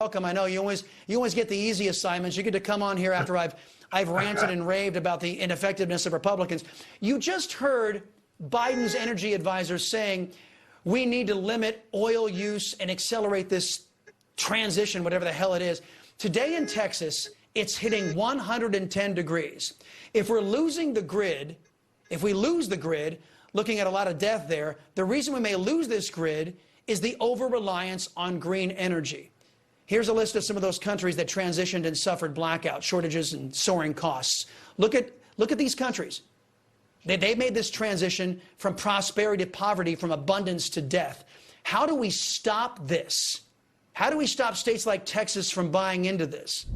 Welcome. I know you always get the easy assignments. You get to come on here after I've ranted and raved about the ineffectiveness of Republicans. You just heard Biden's energy advisor saying we need to limit oil use and accelerate this transition, whatever the hell it is. Today in Texas, it's hitting 110 degrees. If we're losing the grid, if we lose the grid, looking at a lot of death there, the reason we may lose this grid is the over-reliance on green energy. Here's a list of some of those countries that transitioned and suffered blackout, shortages, and soaring costs. Look at these countries. They made this transition from prosperity to poverty, from abundance to death. How do we stop this? How do we stop states like Texas from buying into this?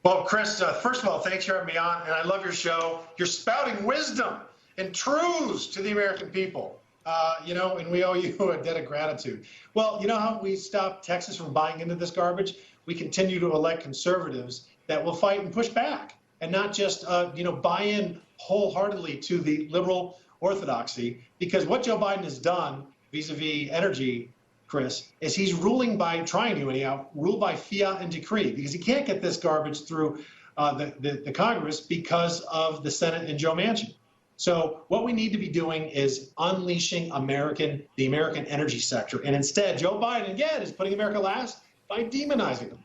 Well, Chris, first of all, thanks for having me on, and I love your show. You're spouting wisdom and truths to the American people. And we owe you a debt of gratitude. Well, you know how we stop Texas from buying into this garbage? We continue to elect conservatives that will fight and push back and not just, buy in wholeheartedly to the liberal orthodoxy. Because what Joe Biden has done vis-a-vis energy, Chris, is he's ruling by, trying to anyhow, rule by fiat and decree, because he can't get this garbage through the Congress because of the Senate and Joe Manchin. So what we need to be doing is unleashing the American energy sector. And instead, Joe Biden, again, is putting America last by demonizing them.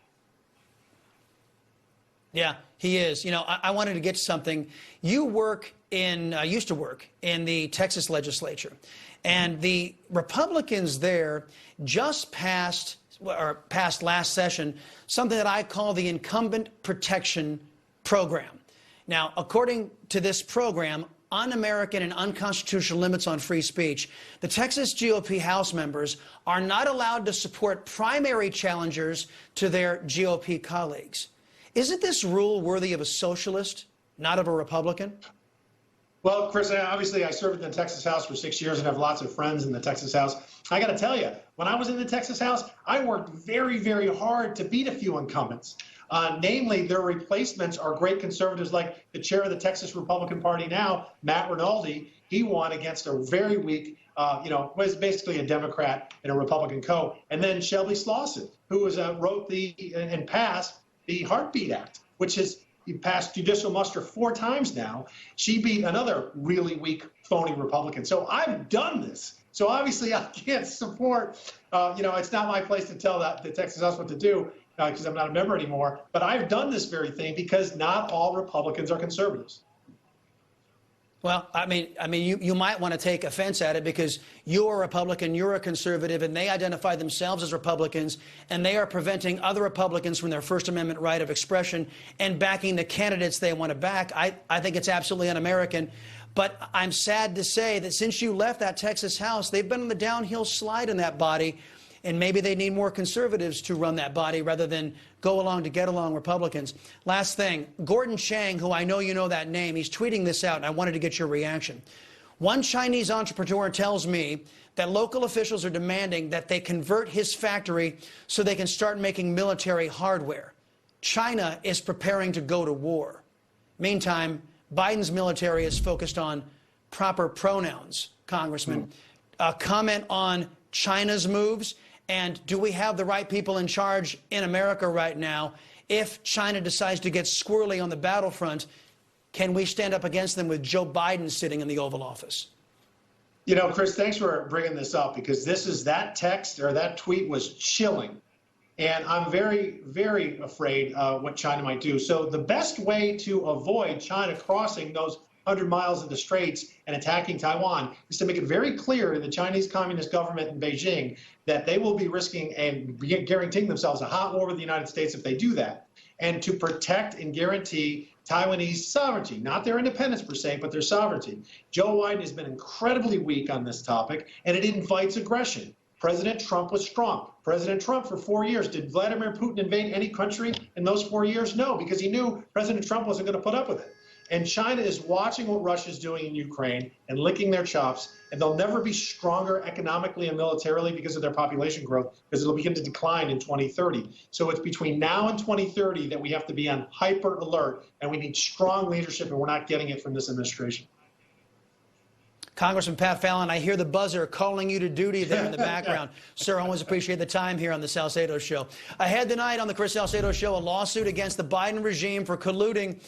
Yeah, he is. I wanted to get to something. You used to work in the Texas legislature. And the Republicans there just passed last session something that I call the Incumbent Protection Program. Now, according to this program, un-American and unconstitutional limits on free speech, the Texas GOP House members are not allowed to support primary challengers to their GOP colleagues. Isn't this rule worthy of a socialist, not of a Republican? Well, Chris, obviously I served in the Texas House for 6 years and have lots of friends in the Texas House. I got to tell you, when I was in the Texas House, I worked very, very hard to beat a few incumbents. Namely, their replacements are great conservatives like the chair of the Texas Republican Party now, Matt Rinaldi. He won against a very weak, was basically a Democrat and a Republican co. And then Shelby Slauson, who wrote and passed the Heartbeat Act, which has passed judicial muster 4 times now. She beat another really weak, phony Republican. So I've done this. So obviously I can't support, it's not my place to tell the Texas House what to do, because I'm not a member anymore. But I've done this very thing because not all Republicans are conservatives. Well, I mean, you might want to take offense at it because you're a Republican, you're a conservative, and they identify themselves as Republicans, and they are preventing other Republicans from their First Amendment right of expression and backing the candidates they want to back. I think it's absolutely un-American. But I'm sad to say that since you left that Texas House, they've been on the downhill slide in that body. And maybe they need more conservatives to run that body rather than go along to get along Republicans. Last thing, Gordon Chang, who I know you know that name, he's tweeting this out, and I wanted to get your reaction. One Chinese entrepreneur tells me that local officials are demanding that they convert his factory so they can start making military hardware. China is preparing to go to war. Meantime, Biden's military is focused on proper pronouns, Congressman. Comment on China's moves. And do we have the right people in charge in America right now? If China decides to get squirrely on the battlefront, can we stand up against them with Joe Biden sitting in the Oval Office? Chris, thanks for bringing this up, because that text or that tweet was chilling. And I'm very, very afraid what China might do. So the best way to avoid China crossing those 100 miles of the straits and attacking Taiwan is to make it very clear to the Chinese Communist government in Beijing that they will be risking and guaranteeing themselves a hot war with the United States if they do that, and to protect and guarantee Taiwanese sovereignty, not their independence per se, but their sovereignty. Joe Biden has been incredibly weak on this topic, and it invites aggression. President Trump was strong. President Trump for 4 years. Did Vladimir Putin invade any country in those 4 years? No, because he knew President Trump wasn't going to put up with it. And China is watching what Russia's doing in Ukraine and licking their chops, and they'll never be stronger economically and militarily because of their population growth, because it'll begin to decline in 2030. So it's between now and 2030 that we have to be on hyper alert, and we need strong leadership, and we're not getting it from this administration. Congressman Pat Fallon, I hear the buzzer calling you to duty there in the background. Sir, I always appreciate the time here on the Salcedo Show. Ahead tonight on the Chris Salcedo Show, a lawsuit against the Biden regime for colluding